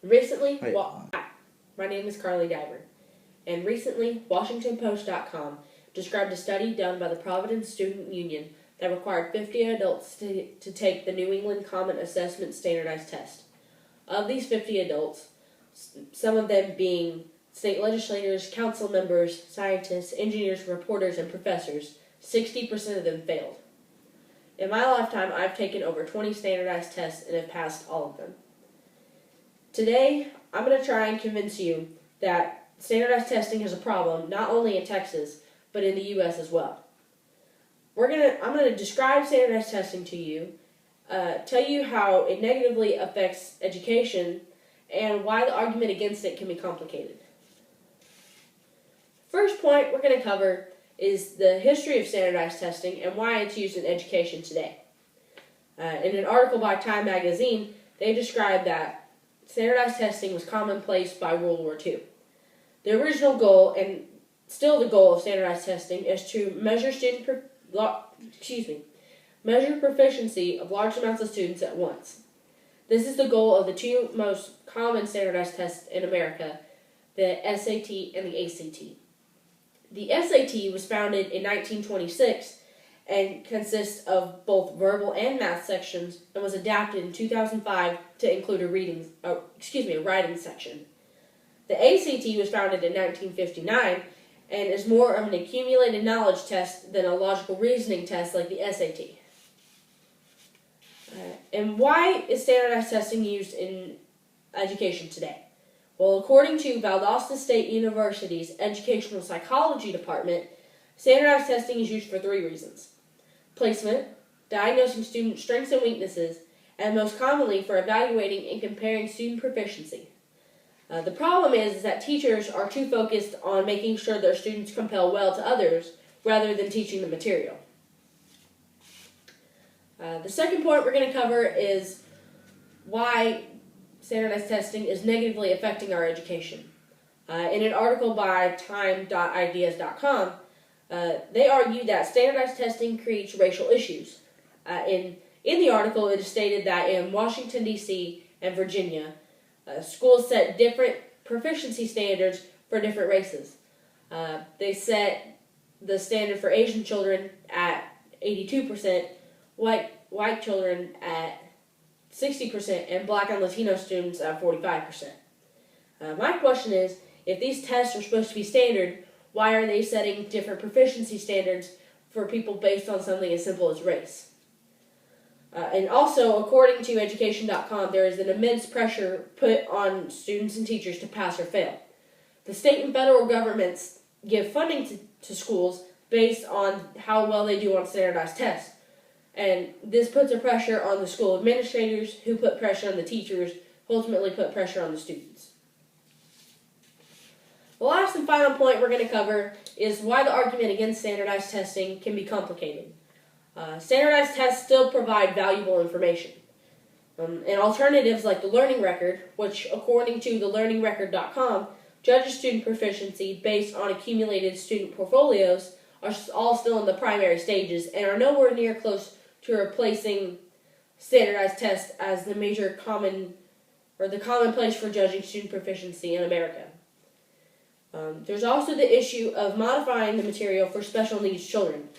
Recently, Hi. my name is Carli and recently, WashingtonPost.com described a study done by the Providence Student Union that required 50 adults to take the New England Common Assessment Standardized Test. Of these 50 adults, some of them being state legislators, council members, scientists, engineers, reporters, and professors, 60% of them failed. In my lifetime, I've taken over 20 standardized tests and have passed all of them. Today, I'm going to try and convince you that standardized testing is a problem not only in Texas, but in the U.S. as well. I'm going to describe standardized testing to you, tell you how it negatively affects education, and why the argument against it can be complicated. First point we're going to cover is the history of standardized testing and why it's used in education today. In an article by Time magazine, they described that standardized testing was commonplace by World War II. The original goal, and still the goal of standardized testing, is to measure measure proficiency of large amounts of students at once. This is the goal of the two most common standardized tests in America, the SAT and the ACT. The SAT was founded in 1926 and consists of both verbal and math sections and was adapted in 2005 to include a writing section. The ACT was founded in 1959 and is more of an accumulated knowledge test than a logical reasoning test like the SAT. And why is standardized testing used in education today? Well, according to Valdosta State University's Educational Psychology Department, standardized testing is used for 3 reasons: placement, diagnosing student strengths and weaknesses, and most commonly for evaluating and comparing student proficiency. The problem is that teachers are too focused on making sure their students compel well to others rather than teaching the material. The second point we're going to cover is why standardized testing is negatively affecting our education. In an article by time.ideas.com, they argue that standardized testing creates racial issues. In the article, it is stated that in Washington, D.C. and Virginia, schools set different proficiency standards for different races. They set the standard for Asian children at 82%, white children at 60%, and Black and Latino students at 45%. My question is, if these tests are supposed to be standard, why are they setting different proficiency standards for people based on something as simple as race? And also, according to education.com, there is an immense pressure put on students and teachers to pass or fail. The state and federal governments give funding to schools based on how well they do on standardized tests. And this puts a pressure on the school administrators, who put pressure on the teachers, who ultimately put pressure on the students. The last and final point we're going to cover is why the argument against standardized testing can be complicated. Standardized tests still provide valuable information. And alternatives like the learning record, which according to thelearningrecord.com, judges student proficiency based on accumulated student portfolios, are all still in the primary stages and are nowhere near close to replacing standardized tests as the commonplace for judging student proficiency in America. There's also the issue of modifying the material for special needs children.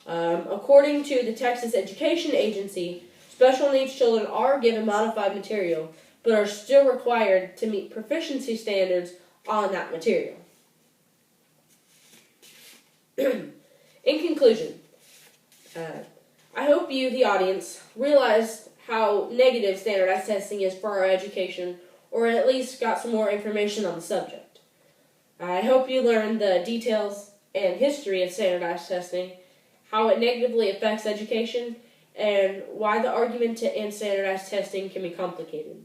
According to the Texas Education Agency, special needs children are given modified material, but are still required to meet proficiency standards on that material. In conclusion, I hope you, the audience, realize how negative standardized testing is for our education, or at least got some more information on the subject. I hope you learned the details and history of standardized testing, how it negatively affects education, and why the argument to end standardized testing can be complicated.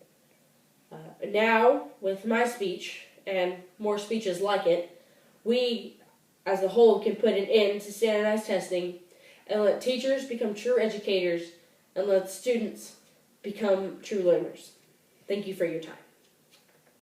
Now, with my speech, and more speeches like it, we, as a whole, can put an end to standardized testing and let teachers become true educators and let students become true learners. Thank you for your time.